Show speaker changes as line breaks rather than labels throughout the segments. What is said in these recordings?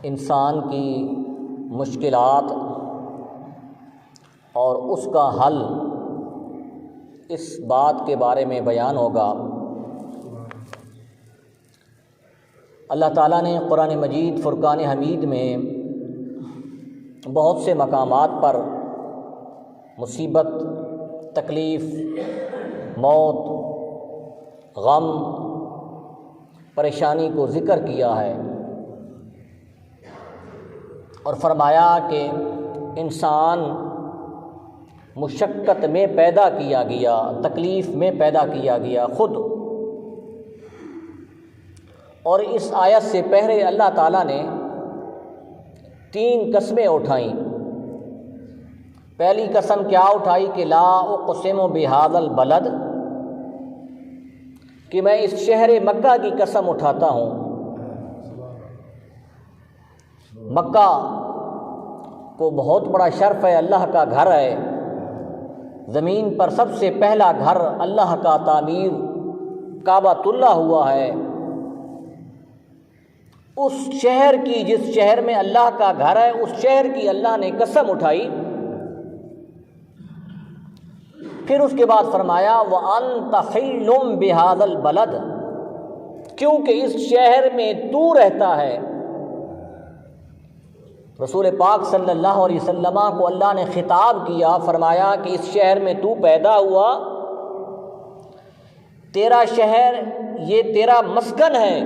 انسان کی مشکلات اور اس کا حل اس بات کے بارے میں بیان ہوگا۔ اللہ تعالیٰ نے قرآن مجید فرقان حمید میں بہت سے مقامات پر مصیبت، تکلیف، موت، غم، پریشانی کو ذکر کیا ہے اور فرمایا کہ انسان مشقت میں پیدا کیا گیا، تکلیف میں پیدا کیا گیا خود۔ اور اس آیت سے پہلے اللہ تعالیٰ نے 3 قسمیں اٹھائیں۔ پہلی قسم کیا اٹھائی کہ لا اقسم بہذا البلد، کہ میں اس شہر مکہ کی قسم اٹھاتا ہوں۔ مکہ کو بہت بڑا شرف ہے، اللہ کا گھر ہے، زمین پر سب سے پہلا گھر اللہ کا تعمیر کعبۃ اللہ ہوا ہے۔ اس شہر کی، جس شہر میں اللہ کا گھر ہے، اس شہر کی اللہ نے قسم اٹھائی۔ پھر اس کے بعد فرمایا وَأَنْتَ حِلٌّ بِهَذَا الْبَلَدِ، کیونکہ اس شہر میں تو رہتا ہے۔ رسول پاک صلی اللہ علیہ وسلم کو اللہ نے خطاب کیا، فرمایا کہ اس شہر میں تو پیدا ہوا، تیرا شہر یہ تیرا مسکن ہے،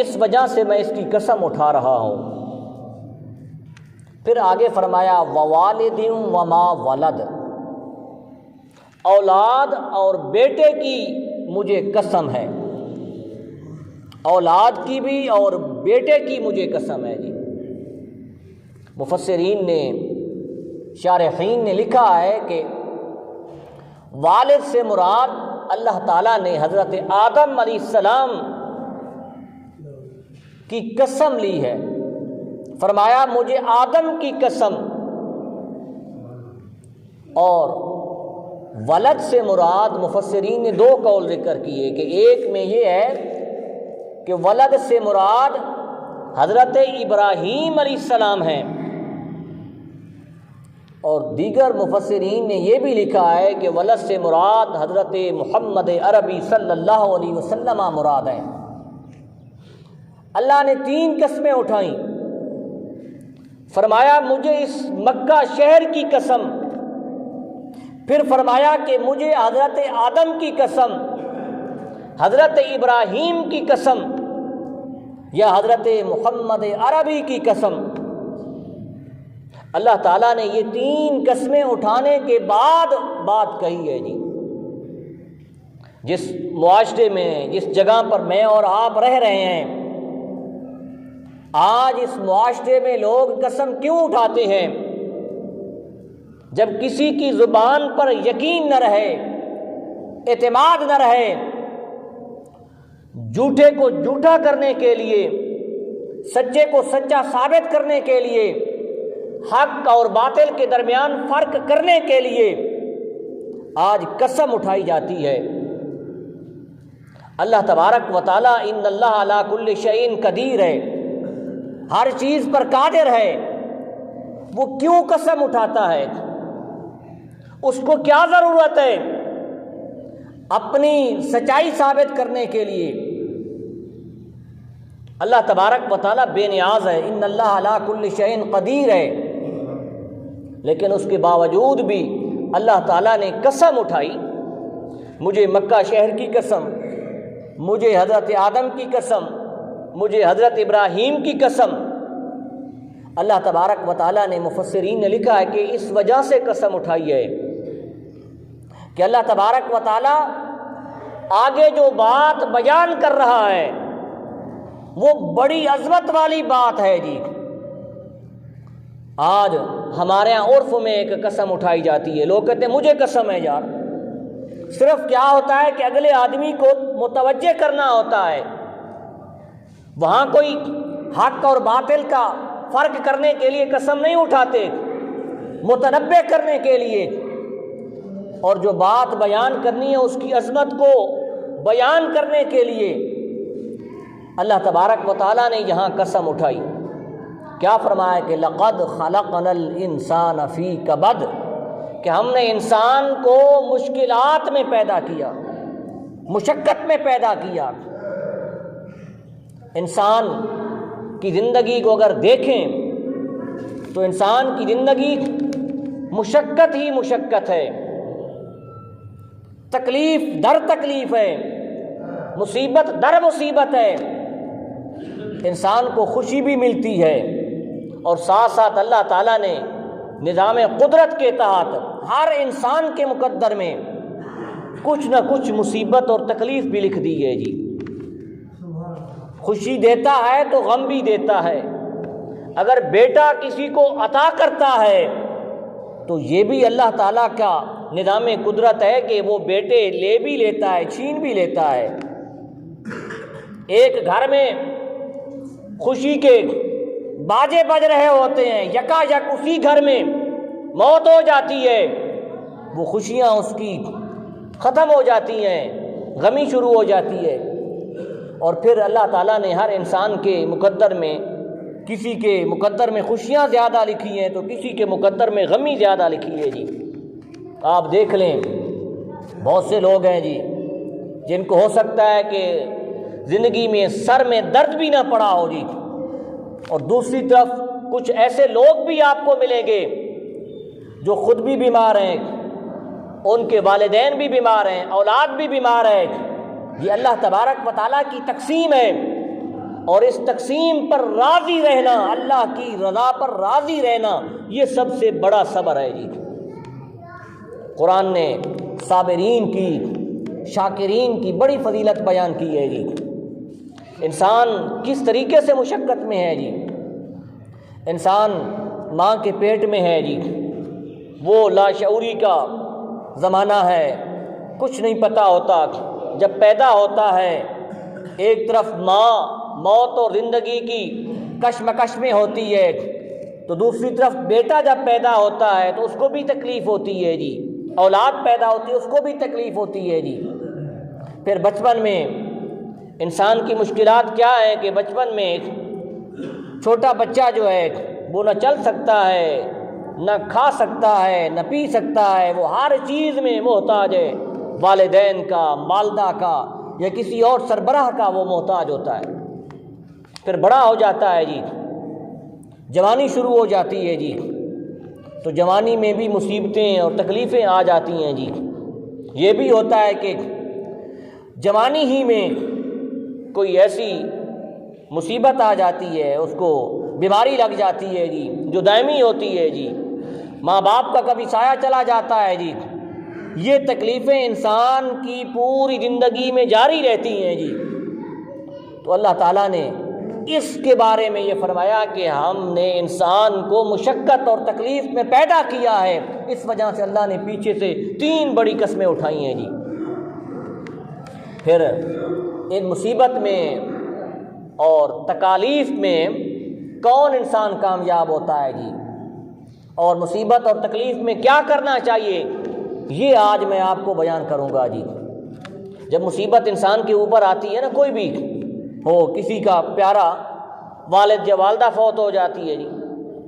اس وجہ سے میں اس کی قسم اٹھا رہا ہوں۔ پھر آگے فرمایا وَوَالِدٍ وَمَا وَلَدَ، اولاد اور بیٹے کی مجھے قسم ہے، اولاد کی بھی اور بیٹے کی مجھے قسم ہے جی۔ مفسرین نے، شارحین نے لکھا ہے کہ والد سے مراد اللہ تعالیٰ نے حضرت آدم علیہ السلام کی قسم لی ہے، فرمایا مجھے آدم کی قسم۔ اور ولد سے مراد مفسرین نے 2 قول ذکر کیے کہ ایک میں یہ ہے کہ ولد سے مراد حضرت ابراہیم علیہ السلام ہیں، اور دیگر مفسرین نے یہ بھی لکھا ہے کہ ولد سے مراد حضرت محمد عربی صلی اللہ علیہ وسلم مراد ہیں۔ اللہ نے 3 قسمیں اٹھائیں، فرمایا مجھے اس مکہ شہر کی قسم، پھر فرمایا کہ مجھے حضرت آدم کی قسم، حضرت ابراہیم کی قسم، یا حضرت محمد عربی کی قسم۔ اللہ تعالیٰ نے یہ 3 قسمیں اٹھانے کے بعد بات کہی ہے جی۔ جس معاشرے میں، جس جگہ پر میں اور آپ رہ رہے ہیں، آج اس معاشرے میں لوگ قسم کیوں اٹھاتے ہیں؟ جب کسی کی زبان پر یقین نہ رہے، اعتماد نہ رہے، جھوٹے کو جھوٹا کرنے کے لیے، سچے کو سچا ثابت کرنے کے لیے، حق اور باطل کے درمیان فرق کرنے کے لیے آج قسم اٹھائی جاتی ہے۔ اللہ تبارک و تعالی ان اللہ علی کل شیء قدیر ہے، ہر چیز پر قادر ہے، وہ کیوں قسم اٹھاتا ہے؟ اس کو کیا ضرورت ہے؟ اپنی سچائی ثابت کرنے کے لیے۔ اللہ تبارک و تعالی بے نیاز ہے، ان اللہ علی کل شیء قدیر ہے، لیکن اس کے باوجود بھی اللہ تعالیٰ نے قسم اٹھائی، مجھے مکہ شہر کی قسم، مجھے حضرت آدم کی قسم، مجھے حضرت ابراہیم کی قسم۔ اللہ تبارک و تعالیٰ نے، مفسرین نے لکھا ہے کہ اس وجہ سے قسم اٹھائی ہے کہ اللہ تبارک و تعالیٰ آگے جو بات بیان کر رہا ہے وہ بڑی عظمت والی بات ہے جی۔ آج ہمارے یہاں عرف میں ایک قسم اٹھائی جاتی ہے، لوگ کہتے ہیں مجھے قسم ہے یار۔ صرف کیا ہوتا ہے کہ اگلے آدمی کو متوجہ کرنا ہوتا ہے، وہاں کوئی حق اور باطل کا فرق کرنے کے لیے قسم نہیں اٹھاتے، متنبع کرنے کے لیے، اور جو بات بیان کرنی ہے اس کی عظمت کو بیان کرنے کے لیے اللہ تبارک و تعالیٰ نے یہاں قسم اٹھائی۔ کیا فرمایا کہ لقد خلقنا الانسان فی کبد، کہ ہم نے انسان کو مشکلات میں پیدا کیا، مشقت میں پیدا کیا۔ انسان کی زندگی کو اگر دیکھیں تو انسان کی زندگی مشقت ہی مشقت ہے، تکلیف در تکلیف ہے، مصیبت در مصیبت ہے۔ انسان کو خوشی بھی ملتی ہے اور ساتھ ساتھ اللہ تعالیٰ نے نظام قدرت کے تحت ہر انسان کے مقدر میں کچھ نہ کچھ مصیبت اور تکلیف بھی لکھ دی ہے جی۔ خوشی دیتا ہے تو غم بھی دیتا ہے۔ اگر بیٹا کسی کو عطا کرتا ہے تو یہ بھی اللہ تعالیٰ کا نظام قدرت ہے کہ وہ بیٹے لے بھی لیتا ہے، چھین بھی لیتا ہے۔ ایک گھر میں خوشی کے باجے بج رہے ہوتے ہیں، یکا یک اسی گھر میں موت ہو جاتی ہے، وہ خوشیاں اس کی ختم ہو جاتی ہیں، غمی شروع ہو جاتی ہے۔ اور پھر اللہ تعالیٰ نے ہر انسان کے مقدر میں، کسی کے مقدر میں خوشیاں زیادہ لکھی ہیں تو کسی کے مقدر میں غمی زیادہ لکھی ہے جی۔ آپ دیکھ لیں بہت سے لوگ ہیں جی جن کو ہو سکتا ہے کہ زندگی میں سر میں درد بھی نہ پڑا ہو جی، اور دوسری طرف کچھ ایسے لوگ بھی آپ کو ملیں گے جو خود بھی بیمار ہیں، ان کے والدین بھی بیمار ہیں، اولاد بھی بیمار ہے۔ یہ اللہ تبارک و تعالیٰ کی تقسیم ہے، اور اس تقسیم پر راضی رہنا، اللہ کی رضا پر راضی رہنا، یہ سب سے بڑا صبر ہے جی۔ قرآن نے صابرین کی، شاکرین کی بڑی فضیلت بیان کی ہے جی۔ انسان کس طریقے سے مشقت میں ہے جی۔ انسان ماں کے پیٹ میں ہے جی، وہ لاشعوری کا زمانہ ہے، کچھ نہیں پتہ ہوتا۔ جب پیدا ہوتا ہے ایک طرف ماں موت اور زندگی کی کشمکش میں ہوتی ہے، تو دوسری طرف بیٹا جب پیدا ہوتا ہے تو اس کو بھی تکلیف ہوتی ہے جی، اولاد پیدا ہوتی ہے اس کو بھی تکلیف ہوتی ہے جی۔ پھر بچپن میں انسان کی مشکلات کیا ہے کہ بچپن میں چھوٹا بچہ جو ہے وہ نہ چل سکتا ہے، نہ کھا سکتا ہے، نہ پی سکتا ہے، وہ ہر چیز میں محتاج ہے، والدین کا، والدہ کا یا کسی اور سربراہ کا وہ محتاج ہوتا ہے۔ پھر بڑا ہو جاتا ہے جی، جوانی شروع ہو جاتی ہے جی، تو جوانی میں بھی مصیبتیں اور تکلیفیں آ جاتی ہیں جی۔ یہ بھی ہوتا ہے کہ جوانی ہی میں کوئی ایسی مصیبت آ جاتی ہے، اس کو بیماری لگ جاتی ہے جی، جو دائمی ہوتی ہے جی، ماں باپ کا کبھی سایہ چلا جاتا ہے جی۔ یہ تکلیفیں انسان کی پوری زندگی میں جاری رہتی ہیں جی۔ تو اللہ تعالیٰ نے اس کے بارے میں یہ فرمایا کہ ہم نے انسان کو مشقت اور تکلیف میں پیدا کیا ہے، اس وجہ سے اللہ نے پیچھے سے 3 بڑی قسمیں اٹھائی ہیں جی۔ پھر ان مصیبت میں اور تکالیف میں کون انسان کامیاب ہوتا ہے جی، اور مصیبت اور تکلیف میں کیا کرنا چاہیے، یہ آج میں آپ کو بیان کروں گا جی۔ جب مصیبت انسان کے اوپر آتی ہے نا، کوئی بھی ہو، کسی کا پیارا والد یا والدہ فوت ہو جاتی ہے جی،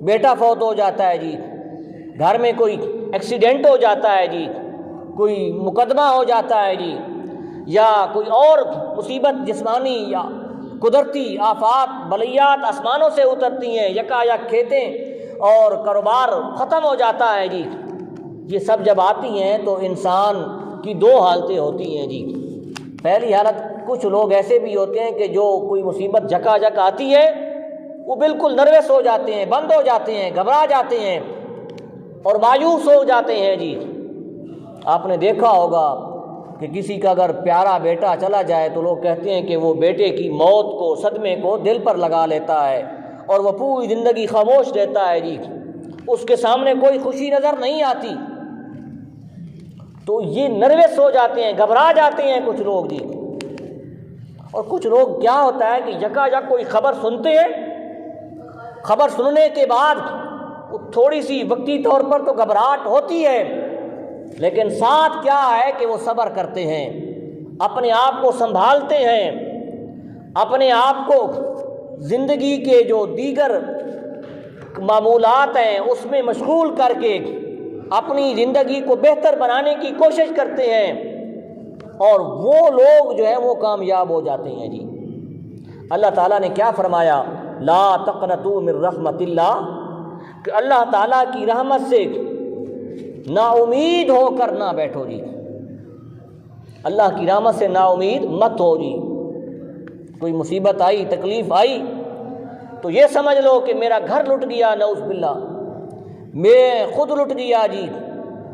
بیٹا فوت ہو جاتا ہے جی، گھر میں کوئی ایکسیڈنٹ ہو جاتا ہے جی، کوئی مقدمہ ہو جاتا ہے جی، یا کوئی اور مصیبت جسمانی یا قدرتی آفات بلیات آسمانوں سے اترتی ہیں، یکا یک کھیتیں اور کاروبار ختم ہو جاتا ہے جی، یہ سب جب آتی ہیں تو انسان کی 2 حالتیں ہوتی ہیں جی۔ پہلی حالت، کچھ لوگ ایسے بھی ہوتے ہیں کہ جو کوئی مصیبت جکا جک آتی ہے وہ بالکل نروس ہو جاتے ہیں، بند ہو جاتے ہیں، گھبرا جاتے ہیں اور مایوس ہو جاتے ہیں جی۔ آپ نے دیکھا ہوگا کہ کسی کا اگر پیارا بیٹا چلا جائے تو لوگ کہتے ہیں کہ وہ بیٹے کی موت کو، صدمے کو دل پر لگا لیتا ہے اور وہ پوری زندگی خاموش رہتا ہے جی، اس کے سامنے کوئی خوشی نظر نہیں آتی، تو یہ نروس ہو جاتے ہیں، گھبرا جاتے ہیں کچھ لوگ جی۔ اور کچھ لوگ کیا ہوتا ہے کہ یکا یک کوئی خبر سنتے ہیں، خبر سننے کے بعد تھوڑی سی وقتی طور پر تو گھبراہٹ ہوتی ہے، لیکن ساتھ کیا ہے کہ وہ صبر کرتے ہیں، اپنے آپ کو سنبھالتے ہیں، اپنے آپ کو زندگی کے جو دیگر معمولات ہیں اس میں مشغول کر کے اپنی زندگی کو بہتر بنانے کی کوشش کرتے ہیں، اور وہ لوگ جو ہے وہ کامیاب ہو جاتے ہیں جی۔ اللہ تعالیٰ نے کیا فرمایا؟ لا تقنطوا من رحمت اللہ، کہ اللہ تعالیٰ کی رحمت سے نا امید ہو کر نہ بیٹھو جی، اللہ کی رحمت سے نا امید مت ہو جی۔ کوئی مصیبت آئی، تکلیف آئی تو یہ سمجھ لو کہ میرا گھر لٹ گیا، نعوذ باللہ، میں خود لٹ گیا جی،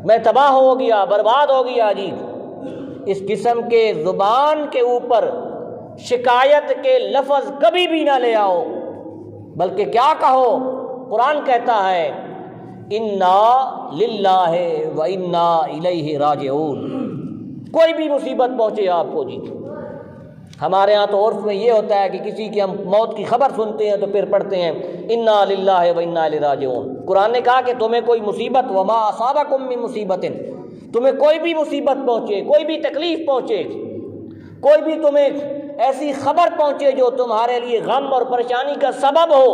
میں تباہ ہو گیا، برباد ہو گیا جی۔ اس قسم کے زبان کے اوپر شکایت کے لفظ کبھی بھی نہ لے آؤ، بلکہ کیا کہو؟ قرآن کہتا ہے انا للہ و انا الیہ راجعون۔ کوئی بھی مصیبت پہنچے آپ کو جی، ہمارے ہاں تو عرف میں یہ ہوتا ہے کہ کسی کی ہم موت کی خبر سنتے ہیں تو پھر پڑھتے ہیں انا للہ و انا الیہ راجعون۔ قرآن نے کہا کہ تمہیں کوئی مصیبت، وما اصابکم من مصیبت، تمہیں کوئی بھی مصیبت پہنچے، کوئی بھی تکلیف پہنچے، کوئی بھی تمہیں ایسی خبر پہنچے جو تمہارے لیے غم اور پریشانی کا سبب ہو،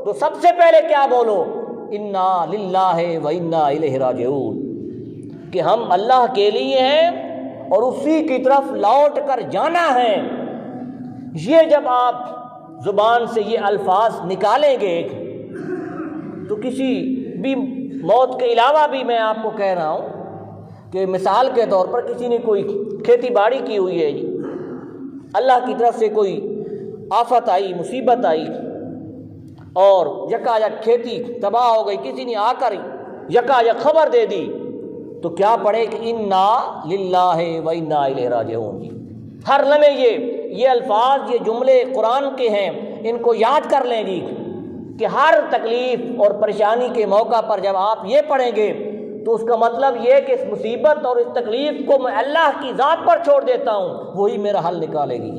تو سب سے پہلے کیا بولو؟ انا للہ و انا الیہ راجعون، کہ ہم اللہ کے لیے ہیں اور اسی کی طرف لوٹ کر جانا ہے۔ یہ جب آپ زبان سے یہ الفاظ نکالیں گے تو کسی بھی موت کے علاوہ بھی میں آپ کو کہہ رہا ہوں کہ مثال کے طور پر کسی نے کوئی کھیتی باڑی کی ہوئی ہے جی، اللہ کی طرف سے کوئی آفت آئی، مصیبت آئی اور یکایک کھیتی تباہ ہو گئی، کسی نے آ کر یکایک خبر دے دی، تو کیا پڑھے کہ انا للہ و انا الیہ راجعون۔ ہر لمحے یہ الفاظ، یہ جملے قرآن کے ہیں، ان کو یاد کر لیں جی، کہ ہر تکلیف اور پریشانی کے موقع پر جب آپ یہ پڑھیں گے تو اس کا مطلب یہ کہ اس مصیبت اور اس تکلیف کو میں اللہ کی ذات پر چھوڑ دیتا ہوں، وہی میرا حل نکالے گی۔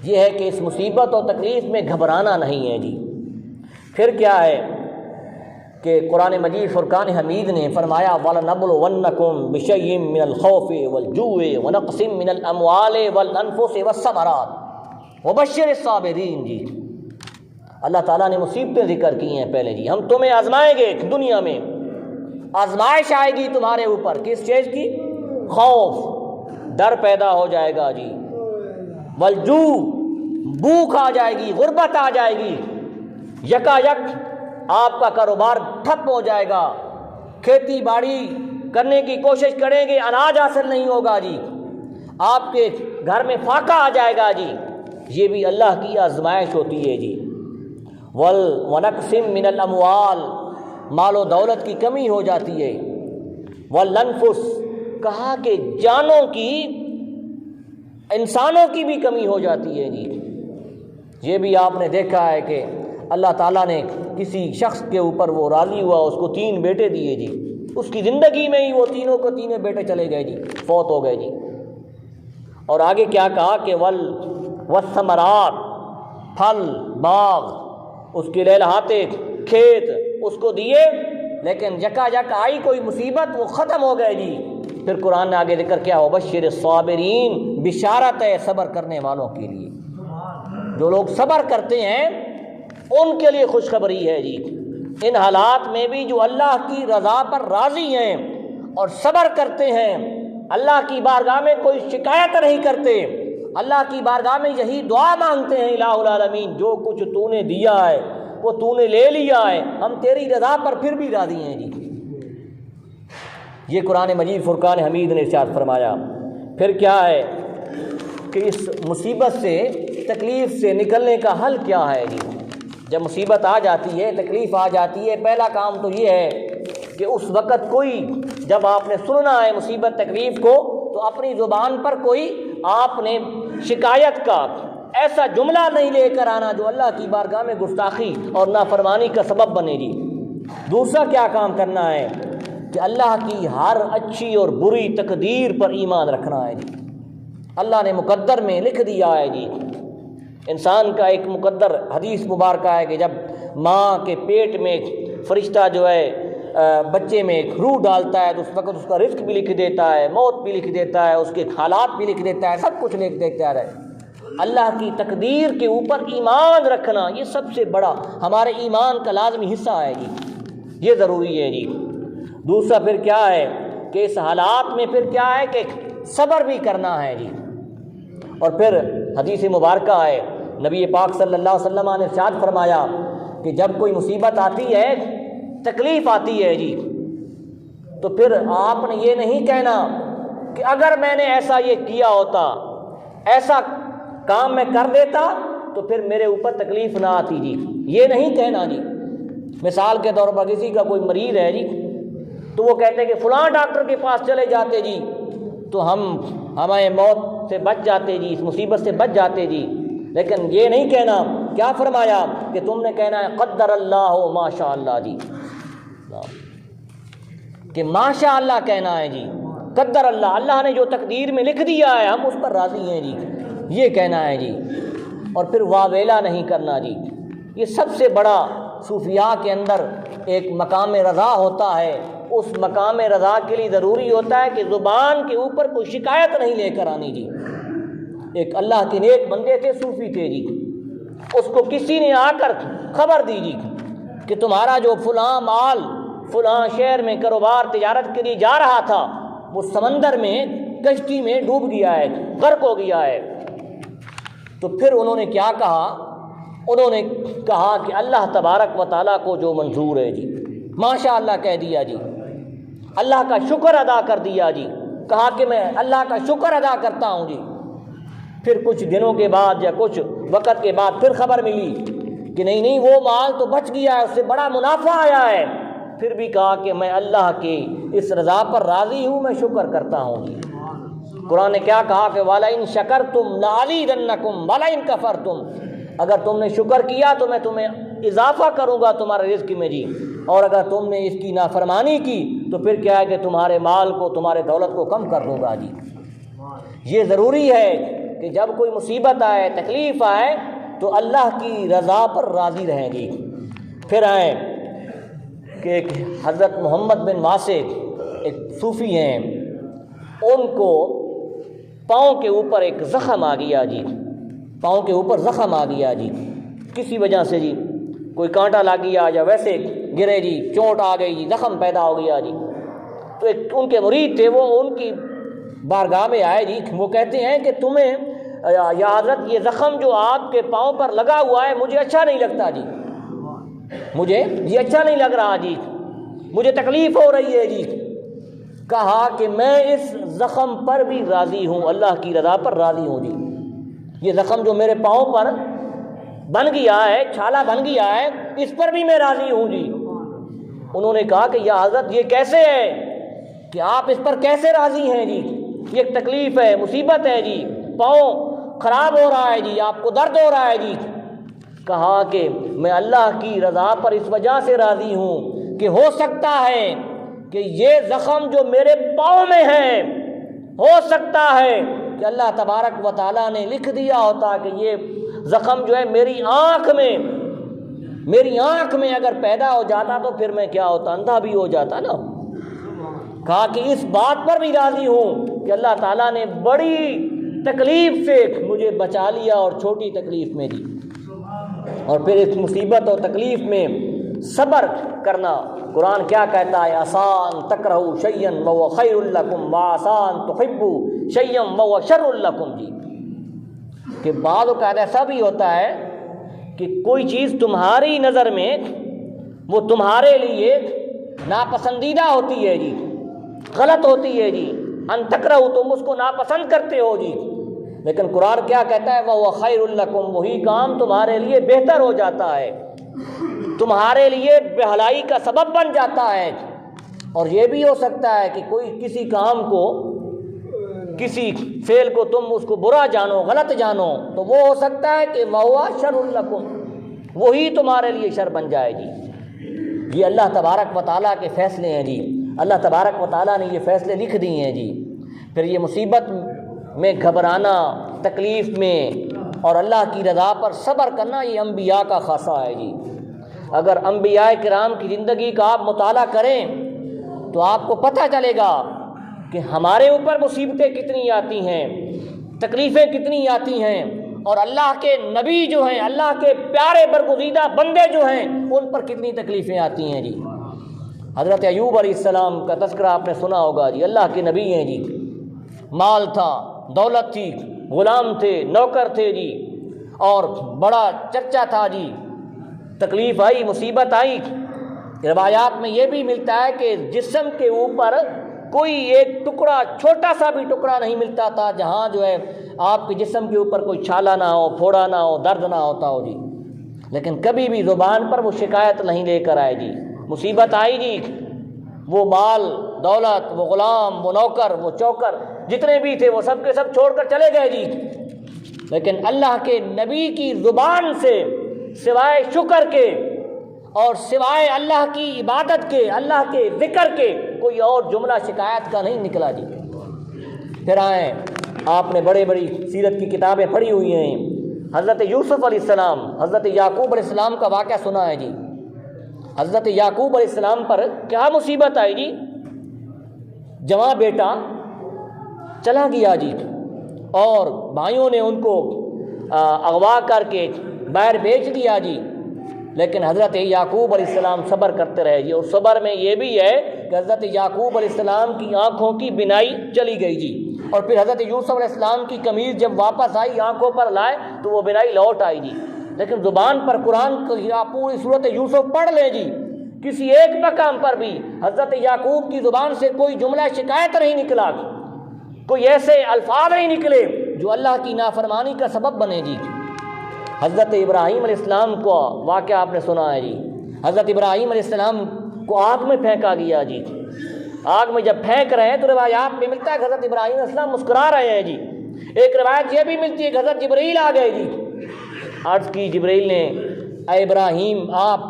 یہ ہے کہ اس مصیبت اور تکلیف میں گھبرانا نہیں ہے جی۔ پھر کیا ہے کہ قرآن مجید فرقان حمید نے فرمایا وَلَنَبْلُوَنَّكُمْ بِشَيْءٍ مِّنَ الْخَوْفِ وَالْجُوعِ وَنَقْصٍ مِّنَ الْأَمْوَالِ وَالْأَنفُسِ وَالثَّمَرَاتِ وَبَشِّرِ الصَّابِرِينَ جی۔ اللہ تعالیٰ نے مصیبتیں ذکر کی ہیں پہلے جی، ہم تمہیں آزمائیں گے، دنیا میں آزمائش آئے گی تمہارے اوپر، کس چیز کی؟ خوف، ڈر پیدا ہو جائے گا جی، والجوع، بھوک آ جائے گی، غربت آ جائے گی، یکایک آپ کا کاروبار ٹھپ ہو جائے گا، کھیتی باڑی کرنے کی کوشش کریں گے، اناج حاصل نہیں ہوگا جی، آپ کے گھر میں فاقہ آ جائے گا جی۔ یہ بھی اللہ کی آزمائش ہوتی ہے جی۔ وَنَقْصٍ مِّنَ الْأَمْوَالِ، مال و دولت کی کمی ہو جاتی ہے، وَالْأَنفُسِ، کہا کہ جانوں کی، انسانوں کی بھی کمی ہو جاتی ہے جی۔ یہ بھی آپ نے دیکھا ہے کہ اللہ تعالیٰ نے کسی شخص کے اوپر وہ راضی ہوا، اس کو 3 بیٹے دیے جی، اس کی زندگی میں ہی وہ تینوں کو 3 بیٹے چلے گئے جی، فوت ہو گئے جی۔ اور آگے کیا کہا کہ والثمرات، پھل، باغ، اس کے لہلہاتے کھیت اس کو دیے، لیکن یکایک آئی کوئی مصیبت، وہ ختم ہو گئے جی۔ پھر قرآن نے آگے ذکر کیا وبشر الصابرین، بشارت ہے صبر کرنے والوں کے لیے، جو لوگ صبر کرتے ہیں ان کے لیے خوشخبری ہے جی۔ ان حالات میں بھی جو اللہ کی رضا پر راضی ہیں اور صبر کرتے ہیں، اللہ کی بارگاہ میں کوئی شکایت نہیں کرتے، اللہ کی بارگاہ میں یہی دعا مانگتے ہیں الہ العالمین جو کچھ تو نے دیا ہے وہ تو نے لے لیا ہے، ہم تیری رضا پر پھر بھی راضی ہیں جی۔ یہ قرآن مجید فرقان حمید نے ارشاد فرمایا۔ پھر کیا ہے کہ اس مصیبت سے، تکلیف سے نکلنے کا حل کیا ہے جی؟ جب مصیبت آ جاتی ہے، تکلیف آ جاتی ہے، پہلا کام تو یہ ہے کہ اس وقت کوئی، جب آپ نے سننا ہے مصیبت تکلیف کو، تو اپنی زبان پر کوئی آپ نے شکایت کا ایسا جملہ نہیں لے کر آنا جو اللہ کی بارگاہ میں گستاخی اور نافرمانی کا سبب بنے گی۔ دوسرا کیا کام کرنا ہے کہ اللہ کی ہر اچھی اور بری تقدیر پر ایمان رکھنا ہے جی۔ اللہ نے مقدر میں لکھ دیا ہے جی، انسان کا ایک مقدر، حدیث مبارکہ ہے کہ جب ماں کے پیٹ میں فرشتہ جو ہے بچے میں روح ڈالتا ہے تو اس وقت اس کا رزق بھی لکھ دیتا ہے، موت بھی لکھ دیتا ہے، اس کے حالات بھی لکھ دیتا ہے، سب کچھ لکھ دیتا ہے۔ اللہ کی تقدیر کے اوپر ایمان رکھنا، یہ سب سے بڑا ہمارے ایمان کا لازمی حصہ ہے جی، یہ ضروری ہے جی۔ دوسرا پھر کیا ہے کہ اس حالات میں پھر کیا ہے کہ صبر بھی کرنا ہے جی۔ اور پھر حدیث مبارکہ ہے، نبی پاک صلی اللہ علیہ وسلم نے ارشاد فرمایا کہ جب کوئی مصیبت آتی ہے، تکلیف آتی ہے جی، تو پھر آپ نے یہ نہیں کہنا کہ اگر میں نے ایسا یہ کیا ہوتا، ایسا کام میں کر دیتا تو پھر میرے اوپر تکلیف نہ آتی جی، یہ نہیں کہنا جی۔ مثال کے طور پر کسی کا کوئی مریض ہے جی، تو وہ کہتے ہیں کہ فلاں ڈاکٹر کے پاس چلے جاتے جی تو ہمیں موت سے بچ جاتے جی، اس مصیبت سے بچ جاتے جی، لیکن یہ نہیں کہنا۔ کیا فرمایا کہ تم نے کہنا ہے قدر اللہ ما شاء اللہ جی، کہ ماشاء اللہ کہنا ہے جی، قدر اللہ، اللہ نے جو تقدیر میں لکھ دیا ہے ہم اس پر راضی ہیں جی، یہ کہنا ہے جی۔ اور پھر واویلا نہیں کرنا جی۔ یہ سب سے بڑا صوفیاء کے اندر ایک مقام رضا ہوتا ہے، اس مقام رضا کے لیے ضروری ہوتا ہے کہ زبان کے اوپر کوئی شکایت نہیں لے کر آنی جی۔ ایک اللہ کے نیک بندے تھے، صوفی تھے جی، اس کو کسی نے آ کر خبر دی جی کہ تمہارا جو فلاں مال فلاں شہر میں کاروبار تجارت کے لیے جا رہا تھا وہ سمندر میں کشتی میں ڈوب گیا ہے، غرق ہو گیا ہے۔ تو پھر انہوں نے کیا کہا؟ انہوں نے کہا کہ اللہ تبارک و تعالیٰ کو جو منظور ہے جی، ماشاء اللہ کہہ دیا جی، اللہ کا شکر ادا کر دیا جی، کہا کہ میں اللہ کا شکر ادا کرتا ہوں جی۔ پھر کچھ دنوں کے بعد یا کچھ وقت کے بعد پھر خبر ملی کہ نہیں وہ مال تو بچ گیا ہے، اس سے بڑا منافع آیا ہے۔ پھر بھی کہا کہ میں اللہ کی اس رضا پر راضی ہوں، میں شکر کرتا ہوں جی۔ قرآن نے کیا کہا کہ وَلَئِن شَكَرْتُمْ لَأَزِيدَنَّكُمْ وَلَئِن كَفَرْتُمْ، اگر تم نے شکر کیا تو میں تمہیں اضافہ کروں گا تمہارے رزق میں جی، اور اگر تم نے اس کی نافرمانی کی تو پھر کیا ہے کہ تمہارے مال کو، تمہارے دولت کو کم کر دوں گا جی۔ یہ ضروری ہے کہ جب کوئی مصیبت آئے، تکلیف آئے تو اللہ کی رضا پر راضی رہیں گی۔ پھر آئیں کہ ایک حضرت محمد بن واسق ایک صوفی ہیں، ان کو پاؤں کے اوپر ایک زخم آ گیا جی، پاؤں کے اوپر زخم آ گیا جی، کسی وجہ سے جی، کوئی کانٹا لگ گیا یا ویسے گرے جی، چوٹ آ گئی جی، زخم پیدا ہو گیا جی۔ تو ایک ان کے مرید تھے، وہ ان کی بارگاہ میں آئے جی، وہ کہتے ہیں کہ تمہیں یا حضرت یہ زخم جو آپ کے پاؤں پر لگا ہوا ہے مجھے اچھا نہیں لگتا جی، مجھے یہ اچھا نہیں لگ رہا جی، مجھے تکلیف ہو رہی ہے جی۔ کہا کہ میں اس زخم پر بھی راضی ہوں، اللہ کی رضا پر راضی ہوں جی۔ یہ زخم جو میرے پاؤں پر بن گیا ہے، چھالا بن گیا ہے، اس پر بھی میں راضی ہوں جی۔ انہوں نے کہا کہ یا حضرت یہ کیسے ہے کہ آپ اس پر کیسے راضی ہیں جی، یہ ایک تکلیف ہے، مصیبت ہے جی، پاؤں خراب ہو رہا ہے جی، آپ کو درد ہو رہا ہے جی۔ کہا کہ میں اللہ کی رضا پر اس وجہ سے راضی ہوں کہ ہو سکتا ہے کہ یہ زخم جو میرے پاؤں میں ہے، ہو سکتا ہے کہ اللہ تبارک و تعالیٰ نے لکھ دیا ہوتا کہ یہ زخم جو ہے میری آنکھ میں اگر پیدا ہو جاتا تو پھر میں کیا ہوتا، اندھا بھی ہو جاتا نا۔ کہا کہ اس بات پر بھی راضی ہوں کہ اللہ تعالیٰ نے بڑی تکلیف سے مجھے بچا لیا اور چھوٹی تکلیف میں دی۔ اور پھر اس مصیبت اور تکلیف میں صبر کرنا، قرآن کیا کہتا ہے؟ آسان تکرہوا شیئا وہو خیر لکم وآسان تحبوا شیئا وہو شر لکم جی، کہ بعض اوقات ایسا بھی ہوتا ہے کہ کوئی چیز تمہاری نظر میں وہ تمہارے لیے ناپسندیدہ ہوتی ہے جی، غلط ہوتی ہے جی، ان تکرہوا تم اس کو ناپسند کرتے ہو جی، لیکن قرآن کیا کہتا ہے؟ وَهُوَ خَيْرٌ لَكُمْ، وہی کام تمہارے لیے بہتر ہو جاتا ہے، تمہارے لیے بھلائی کا سبب بن جاتا ہے۔ اور یہ بھی ہو سکتا ہے کہ کوئی کسی کام کو، کسی فعل کو تم اس کو برا جانو، غلط جانو، تو وہ ہو سکتا ہے کہ وَهُوَ شَرٌ لَكُمْ، وہی تمہارے لیے شر بن جائے جی۔ یہ اللہ تبارک و تعالیٰ کے فیصلے ہیں جی، اللہ تبارک و تعالیٰ نے یہ فیصلے لکھ دیے ہیں جی۔ پھر یہ مصیبت میں گھبرانا، تکلیف میں اور اللہ کی رضا پر صبر کرنا، یہ انبیاء کا خاصہ ہے جی۔ اگر انبیاء کرام کی زندگی کا آپ مطالعہ کریں تو آپ کو پتہ چلے گا کہ ہمارے اوپر مصیبتیں کتنی آتی ہیں، تکلیفیں کتنی آتی ہیں، اور اللہ کے نبی جو ہیں، اللہ کے پیارے برگزیدہ بندے جو ہیں، ان پر کتنی تکلیفیں آتی ہیں جی۔ حضرت ایوب علیہ السلام کا تذکرہ آپ نے سنا ہوگا جی، اللہ کے نبی ہیں جی، مال تھا، دولت تھی، غلام تھے، نوکر تھے جی، اور بڑا چرچا تھا جی، تکلیف آئی، مصیبت آئی۔ روایات میں یہ بھی ملتا ہے کہ جسم کے اوپر کوئی ایک ٹکڑا، چھوٹا سا بھی ٹکڑا نہیں ملتا تھا جہاں جو ہے آپ کے جسم کے اوپر کوئی چھالا نہ ہو، پھوڑا نہ ہو، درد نہ ہوتا ہو جی، لیکن کبھی بھی زبان پر وہ شکایت نہیں لے کر آئے جی۔ مصیبت آئی جی، وہ مال دولت، وہ غلام، وہ نوکر، وہ چوکر جتنے بھی تھے وہ سب کے سب چھوڑ کر چلے گئے جی، لیکن اللہ کے نبی کی زبان سے سوائے شکر کے اور سوائے اللہ کی عبادت کے، اللہ کے ذکر کے کوئی اور جملہ شکایت کا نہیں نکلا جی۔ پھر آئیں، آپ نے بڑی بڑی سیرت کی کتابیں پڑھی ہوئی ہیں، حضرت یوسف علیہ السلام، حضرت یعقوب علیہ السلام کا واقعہ سنا ہے جی۔ حضرت یعقوب علیہ السلام پر کیا مصیبت آئی جی، جواں بیٹا چلا گیا جی، اور بھائیوں نے ان کو اغوا کر کے باہر بیچ دیا جی، لیکن حضرت یعقوب علیہ السلام صبر کرتے رہے جی۔ اور صبر میں یہ بھی ہے کہ حضرت یعقوب علیہ السلام کی آنکھوں کی بینائی چلی گئی جی، اور پھر حضرت یوسف علیہ السلام کی قمیض جب واپس آئی، آنکھوں پر لائے تو وہ بینائی لوٹ آئی جی، لیکن زبان پر قرآن کی پوری صورت یوسف پڑھ لیں جی، کسی ایک مقام پر بھی حضرت یعقوب کی زبان سے کوئی جملہ شکایت نہیں نکلا، کوئی ایسے الفاظ نہیں نکلے جو اللہ کی نافرمانی کا سبب بنے جی۔ حضرت ابراہیم علیہ السلام کو واقعہ آپ نے سنا ہے جی، حضرت ابراہیم علیہ السلام کو آگ میں پھینکا گیا جی، آگ میں جب پھینک رہے ہیں تو روایات میں ملتا ہے کہ حضرت ابراہیم علیہ السلام مسکرا رہے ہیں جی، ایک روایت یہ بھی ملتی ہے کہ حضرت جبرائیل آ گئے جی، عرض کی جبرائیل نے، اے ابراہیم آپ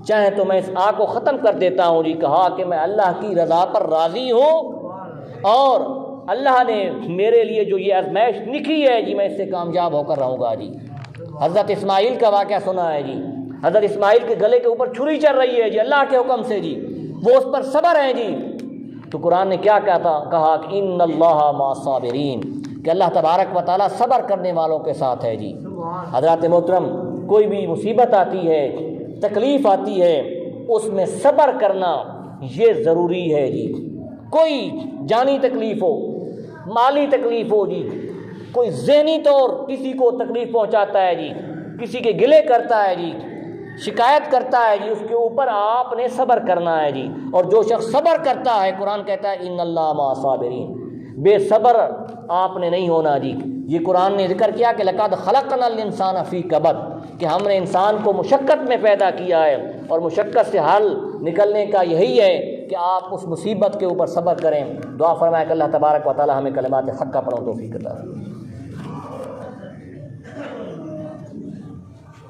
چاہیں تو میں اس آگ کو ختم کر دیتا ہوں جی، کہا کہ میں اللہ کی رضا پر راضی ہوں اور اللہ نے میرے لیے جو یہ آزمائش لکھی ہے جی، میں اس سے کامیاب ہو کر رہوں گا جی۔ حضرت اسماعیل کا واقعہ سنا ہے جی، حضرت اسماعیل کے گلے کے اوپر چھری چل رہی ہے جی اللہ کے حکم سے جی، وہ اس پر صبر ہیں جی، تو قرآن نے کیا کہا کہ ان اللہ مع الصابرین، کہ اللہ تبارک و تعالیٰ صبر کرنے والوں کے ساتھ ہے جی۔ حضرات محترم، کوئی بھی مصیبت آتی ہے، تکلیف آتی ہے، اس میں صبر کرنا یہ ضروری ہے جی۔ کوئی جانی تکلیف ہو، مالی تکلیف ہو جی، کوئی ذہنی طور کسی کو تکلیف پہنچاتا ہے جی، کسی کے گلے کرتا ہے جی، شکایت کرتا ہے جی، اس کے اوپر آپ نے صبر کرنا ہے جی، اور جو شخص صبر کرتا ہے قرآن کہتا ہے ان اللہ مع الصابرین، بے صبر آپ نے نہیں ہونا جی۔ یہ قرآن نے ذکر کیا کہ لقد خلقنا الانسان فی کبد، کہ ہم نے انسان کو مشقت میں پیدا کیا ہے، اور مشقت سے حل نکلنے کا یہی ہے کہ آپ اس مصیبت کے اوپر صبر کریں۔ دعا فرمائے کہ اللہ تبارک و تعالی ہمیں کلمات حق کا پڑھنے توفیق عطا فرمائے۔